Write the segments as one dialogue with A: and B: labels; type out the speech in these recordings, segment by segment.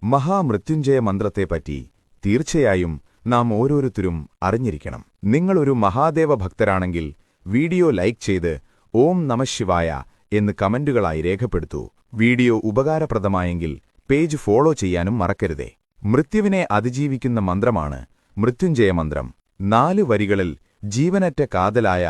A: മഹാമൃത്യുഞ്ജയ മന്ത്രത്തെപ്പറ്റി തീർച്ചയായും നാം ഓരോരുത്തരും അറിഞ്ഞിരിക്കണം. നിങ്ങളൊരു മഹാദേവ ഭക്തരാണെങ്കിൽ വീഡിയോ ലൈക്ക് ചെയ്ത് ഓം നമഃശിവായ എന്ന് കമന്റുകളായി രേഖപ്പെടുത്തൂ. വീഡിയോ ഉപകാരപ്രദമായെങ്കിൽ പേജ് ഫോളോ ചെയ്യാനും മറക്കരുതേ. മൃത്യുവിനെ അതിജീവിക്കുന്ന മന്ത്രമാണ് മൃത്യുഞ്ജയ മന്ത്രം. 4 വരികളിൽ ജീവനറ്റ കാതലായ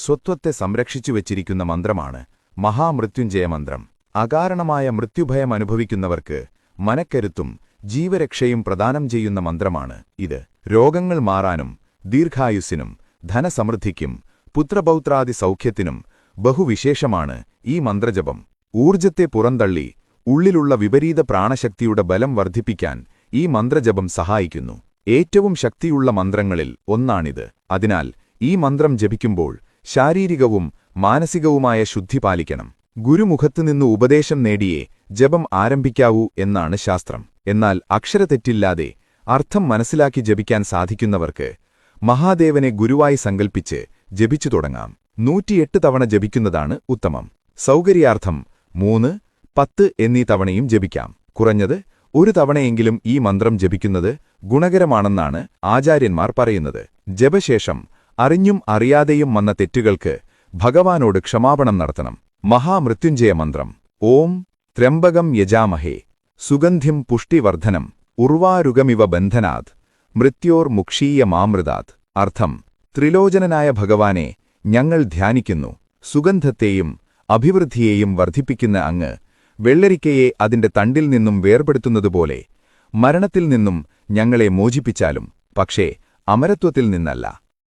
A: സ്വത്വത്തെ സംരക്ഷിച്ചുവച്ചിരിക്കുന്ന മന്ത്രമാണ് മഹാമൃത്യുഞ്ജയ മന്ത്രം. അകാരണമായ മൃത്യുഭയം അനുഭവിക്കുന്നവർക്ക് മനക്കരുത്തും ജീവരക്ഷയും പ്രദാനം ചെയ്യുന്ന മന്ത്രമാണ് ഇത്. രോഗങ്ങൾ മാറാനും ദീർഘായുസ്സിനും ധനസമൃദ്ധിക്കും പുത്രപൗത്രാദി സൗഖ്യത്തിനും ബഹുവിശേഷമാണ് ഈ മന്ത്രജപം. ഊർജത്തെ പുറന്തള്ളി ഉള്ളിലുള്ള വിപരീത പ്രാണശക്തിയുടെ ബലം വർദ്ധിപ്പിക്കാൻ ഈ മന്ത്രജപം സഹായിക്കുന്നു. ഏറ്റവും ശക്തിയുള്ള മന്ത്രങ്ങളിൽ ഒന്നാണിത്. അതിനാൽ ഈ മന്ത്രം ജപിക്കുമ്പോൾ ശാരീരികവും മാനസികവുമായ ശുദ്ധി പാലിക്കണം. ഗുരുമുഖത്തുനിന്ന് ഉപദേശം നേടിയേ ജപം ആരംഭിക്കാവൂ എന്നാണ് ശാസ്ത്രം. എന്നാൽ അക്ഷരതെറ്റില്ലാതെ അർത്ഥം മനസ്സിലാക്കി ജപിക്കാൻ സാധിക്കുന്നവർക്ക് മഹാദേവനെ ഗുരുവായി സങ്കൽപ്പിച്ച് ജപിച്ചു തുടങ്ങാം. 108 തവണ ജപിക്കുന്നതാണ് ഉത്തമം. സൗകര്യാർത്ഥം 3, 10 എന്നീ തവണയും ജപിക്കാം. കുറഞ്ഞത് ഒരു തവണയെങ്കിലും ഈ മന്ത്രം ജപിക്കുന്നത് ഗുണകരമാണെന്നാണ് ആചാര്യന്മാർ പറയുന്നത്. ജപശേഷം അറിഞ്ഞും അറിയാതെയും വന്ന തെറ്റുകൾക്ക് ഭഗവാനോട് ക്ഷമാപണം നടത്തണം. മഹാമൃത്യുഞ്ജയ മന്ത്രം. ഓം ത്രംബകം യജാമഹേ സുഗന്ധിം പുഷ്ടിവർദ്ധനം ഉർവാരുഗമിവ ബന്ധനാത് മൃത്യോർ മുക്ഷീയമാമൃതാത്. അർത്ഥം: ത്രിലോചനനായ ഭഗവാനെ ഞങ്ങൾ ധ്യാനിക്കുന്നു. സുഗന്ധത്തെയും അഭിവൃദ്ധിയെയും വർദ്ധിപ്പിക്കുന്ന അങ്ങ് വെള്ളരിക്കയെ അതിന്റെ തണ്ടിൽ നിന്നും വേർപെടുത്തുന്നതുപോലെ മരണത്തിൽ നിന്നും ഞങ്ങളെ മോചിപ്പിച്ചാലും, പക്ഷേ അമരത്വത്തിൽ നിന്നല്ല.